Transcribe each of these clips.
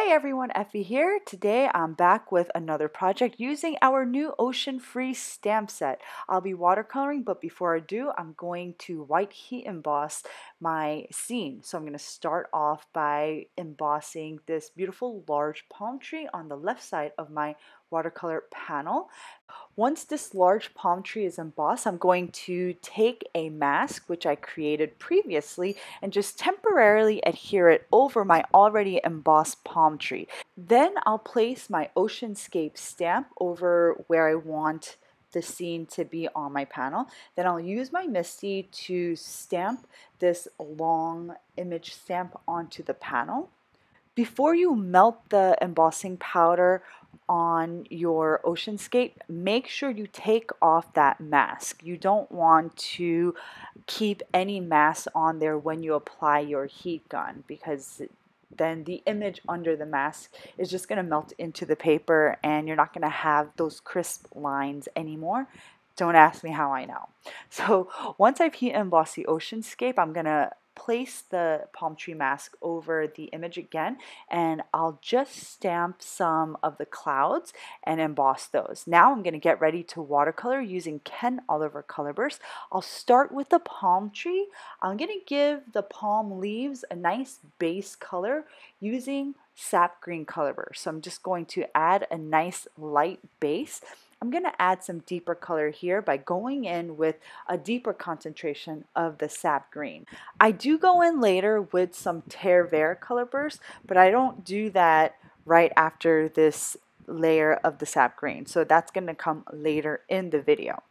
Hey everyone, Effie here. Today I'm back with another project using our new Ocean Free stamp set. I'll be watercoloring, but before I do, I'm going to white heat emboss my scene. So I'm going to start off by embossing this beautiful large palm tree on the left side of my watercolor panel. Once this large palm tree is embossed, I'm going to take a mask, which I created previously, and just temporarily adhere it over my already embossed palm tree. Then I'll place my Oceanscape stamp over where I want the scene to be on my panel. Then I'll use my Misty to stamp this long image stamp onto the panel. Before you melt the embossing powder on your Oceanscape, make sure you take off that mask. You don't want to keep any mask on there when you apply your heat gun, because then the image under the mask is just going to melt into the paper and you're not going to have those crisp lines anymore. Don't ask me how I know. So once I've heat embossed the Oceanscape, I'm going to place the palm tree mask over the image again, and I'll just stamp some of the clouds and emboss those. Now I'm going to get ready to watercolor using Ken Oliver color burst. I'll start with the palm tree. I'm going to give the palm leaves a nice base color using sap green color burst. So I'm just going to add a nice light base. I'm going to add some deeper color here by going in with a deeper concentration of the sap green. I do go in later with some terre verte color burst, but I don't do that right after this layer of the sap green. So that's going to come later in the video.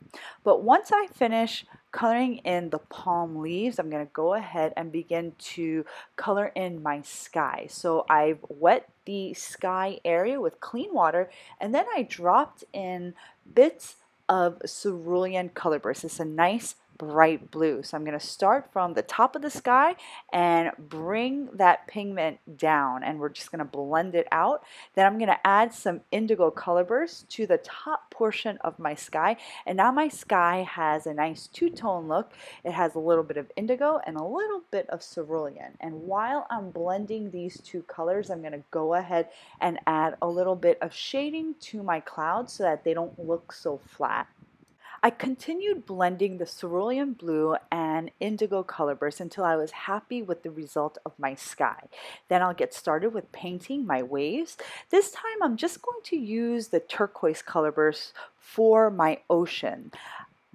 But once I finish coloring in the palm leaves, I'm going to go ahead and begin to color in my sky. So I've wet the sky area with clean water, and then I dropped in bits of cerulean color burst. It's a nice bright blue. So I'm going to start from the top of the sky and bring that pigment down, and we're just going to blend it out. Then I'm going to add some indigo color burst to the top portion of my sky, and now my sky has a nice two-tone look. It has a little bit of indigo and a little bit of cerulean, and while I'm blending these two colors, I'm going to go ahead and add a little bit of shading to my clouds so that they don't look so flat. I continued blending the cerulean blue and indigo color bursts until I was happy with the result of my sky. Then I'll get started with painting my waves. This time I'm just going to use the turquoise color burst for my ocean.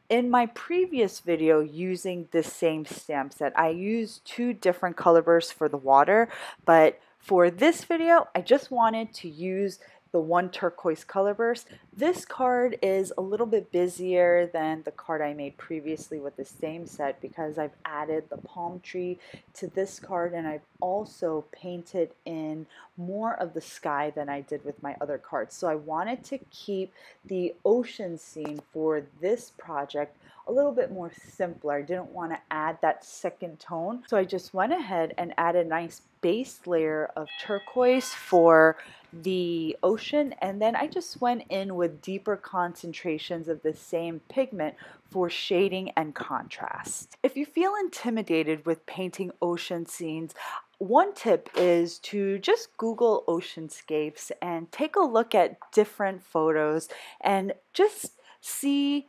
In my previous video using this same stamp set, I used two different color bursts for the water, but for this video, I just wanted to use the one turquoise color burst. This card is a little bit busier than the card I made previously with the same set because I've added the palm tree to this card, and I've also painted in more of the sky than I did with my other cards. So I wanted to keep the ocean scene for this project a little bit more simpler. I didn't want to add that second tone, so I just went ahead and added a nice base layer of turquoise for the ocean, and then I just went in with deeper concentrations of the same pigment for shading and contrast. If you feel intimidated with painting ocean scenes, one tip is to just Google oceanscapes and take a look at different photos and just see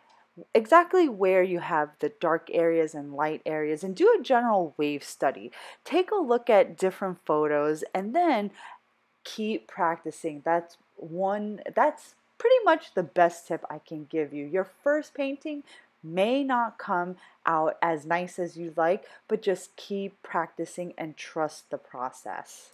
exactly where you have the dark areas and light areas, and do a general wave study. Take a look at different photos and then keep practicing. That's pretty much the best tip I can give you. Your first painting may not come out as nice as you like, but just keep practicing and trust the process.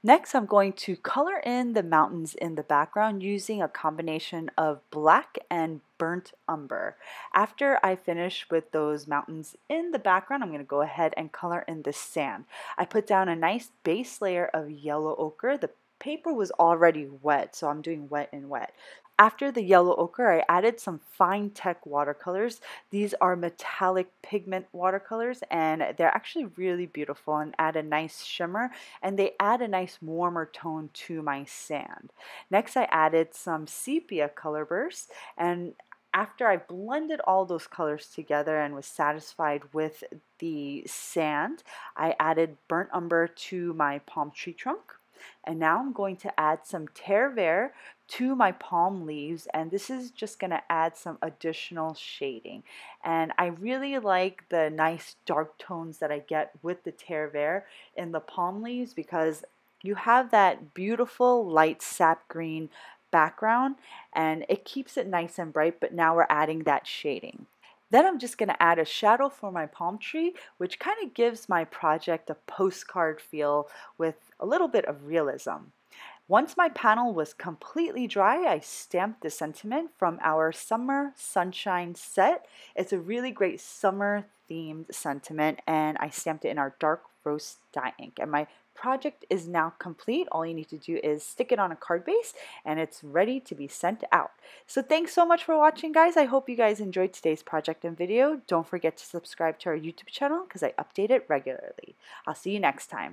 Next, I'm going to color in the mountains in the background using a combination of black and burnt umber. After I finish with those mountains in the background, I'm going to go ahead and color in the sand. I put down a nice base layer of yellow ochre. The paper was already wet, so I'm doing wet and wet. After the yellow ochre, I added some fine tech watercolors. These are metallic pigment watercolors, and they're actually really beautiful and add a nice shimmer, and they add a nice warmer tone to my sand. Next, I added some sepia color bursts, and after I blended all those colors together and was satisfied with the sand, I added burnt umber to my palm tree trunk. And now I'm going to add some terre verte to my palm leaves, and this is just going to add some additional shading. And I really like the nice dark tones that I get with the terre verte in the palm leaves because you have that beautiful light sap green background and it keeps it nice and bright, but now we're adding that shading. Then I'm just going to add a shadow for my palm tree, which kind of gives my project a postcard feel with a little bit of realism. Once my panel was completely dry, I stamped the sentiment from our Summer Sunshine set. It's a really great summer themed sentiment, and I stamped it in our dark roast dye ink. And my project is now complete. All you need to do is stick it on a card base and it's ready to be sent out. So thanks so much for watching, guys. I hope you guys enjoyed today's project and video. Don't forget to subscribe to our YouTube channel because I update it regularly. I'll see you next time.